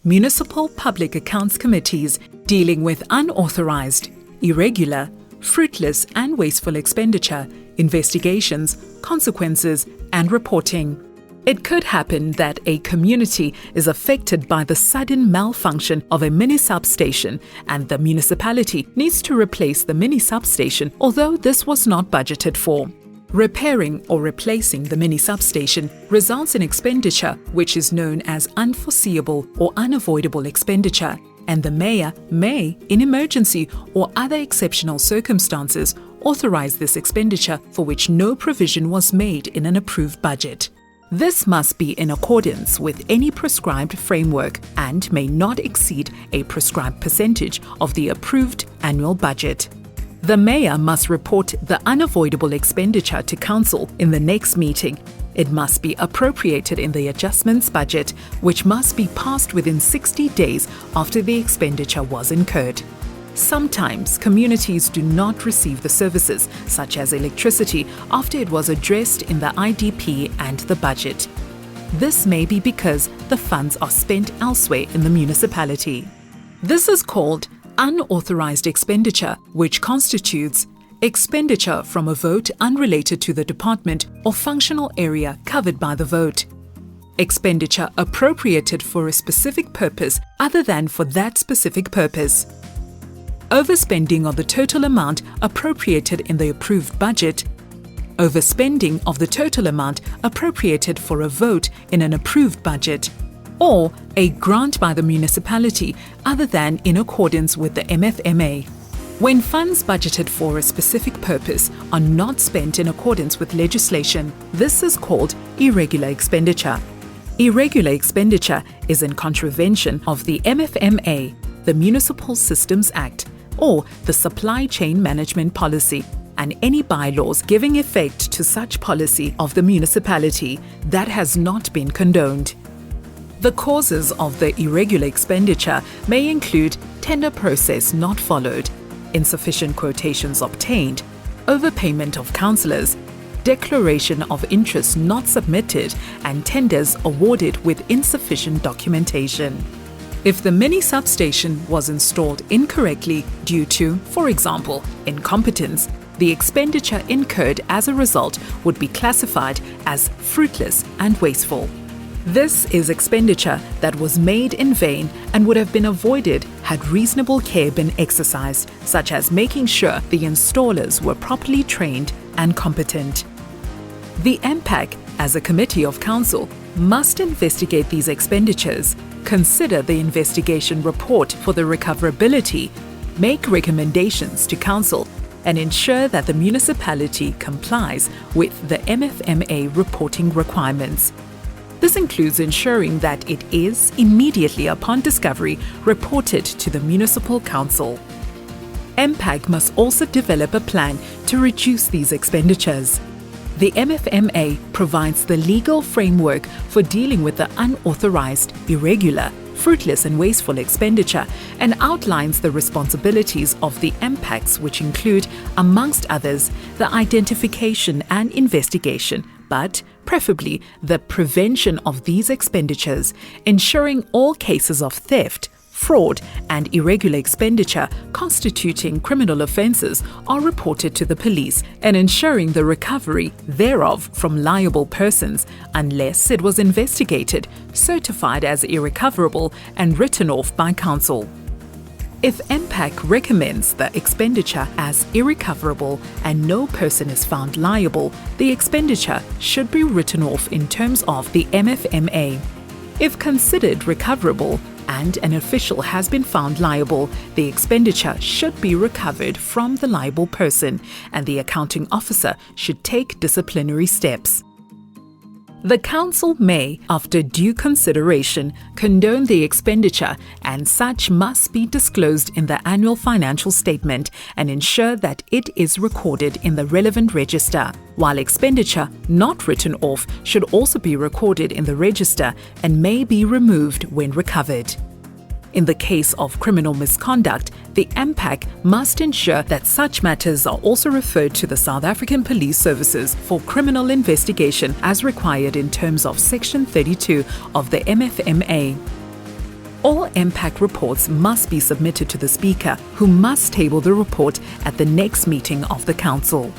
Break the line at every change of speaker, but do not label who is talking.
municipal public accounts committees dealing with unauthorized, irregular, fruitless and wasteful expenditure, investigations, consequences and reporting. It could happen that a community is affected by the sudden malfunction of a mini substation and the municipality needs to replace the mini substation, although this was not budgeted for. Repairing or replacing the mini substation results in expenditure which is known as unforeseeable or unavoidable expenditure, and the mayor may, in emergency or other exceptional circumstances, authorize this expenditure for which no provision was made in an approved budget. This must be in accordance with any prescribed framework and may not exceed a prescribed percentage of the approved annual budget. The mayor must report the unavoidable expenditure to council in the next meeting. It must be appropriated in the adjustments budget, which must be passed within 60 days after the expenditure was incurred. Sometimes communities do not receive the services, such as electricity, after it was addressed in the IDP and the budget. This may be because the funds are spent elsewhere in the municipality. This is called unauthorized expenditure, which constitutes expenditure from a vote unrelated to the department or functional area covered by the vote. Expenditure appropriated for a specific purpose other than for that specific purpose. Overspending of the total amount appropriated in the approved budget. Overspending of the total amount appropriated for a vote in an approved budget. Or a grant by the municipality other than in accordance with the MFMA. When funds budgeted for a specific purpose are not spent in accordance with legislation, this is called irregular expenditure. Irregular expenditure is in contravention of the MFMA, the Municipal Systems Act, or the Supply Chain Management Policy, and any bylaws giving effect to such policy of the municipality that has not been condoned. The causes of the irregular expenditure may include tender process not followed, insufficient quotations obtained, overpayment of councillors, declaration of interest not submitted, and tenders awarded with insufficient documentation. If the mini substation was installed incorrectly due to, for example, incompetence, the expenditure incurred as a result would be classified as fruitless and wasteful. This is expenditure that was made in vain and would have been avoided had reasonable care been exercised, such as making sure the installers were properly trained and competent. The MPAC, as a committee of council, must investigate these expenditures, consider the investigation report for the recoverability, make recommendations to council, and ensure that the municipality complies with the MFMA reporting requirements. This includes ensuring that it is, immediately upon discovery, reported to the municipal council. MPAC must also develop a plan to reduce these expenditures. The MFMA provides the legal framework for dealing with the unauthorized, irregular, fruitless and wasteful expenditure and outlines the responsibilities of the MPACs, which include, amongst others, the identification and investigation, but preferably the prevention of these expenditures, ensuring all cases of theft, fraud and irregular expenditure constituting criminal offences are reported to the police, and ensuring the recovery thereof from liable persons unless it was investigated, certified as irrecoverable and written off by council. If MPAC recommends the expenditure as irrecoverable and no person is found liable, the expenditure should be written off in terms of the MFMA. If considered recoverable and an official has been found liable, the expenditure should be recovered from the liable person and the accounting officer should take disciplinary steps. The council may, after due consideration, condone the expenditure, and such must be disclosed in the annual financial statement and ensure that it is recorded in the relevant register, while expenditure not written off should also be recorded in the register and may be removed when recovered. In the case of criminal misconduct, the MPAC must ensure that such matters are also referred to the South African Police Services for criminal investigation as required in terms of Section 32 of the MFMA. All MPAC reports must be submitted to the Speaker, who must table the report at the next meeting of the Council.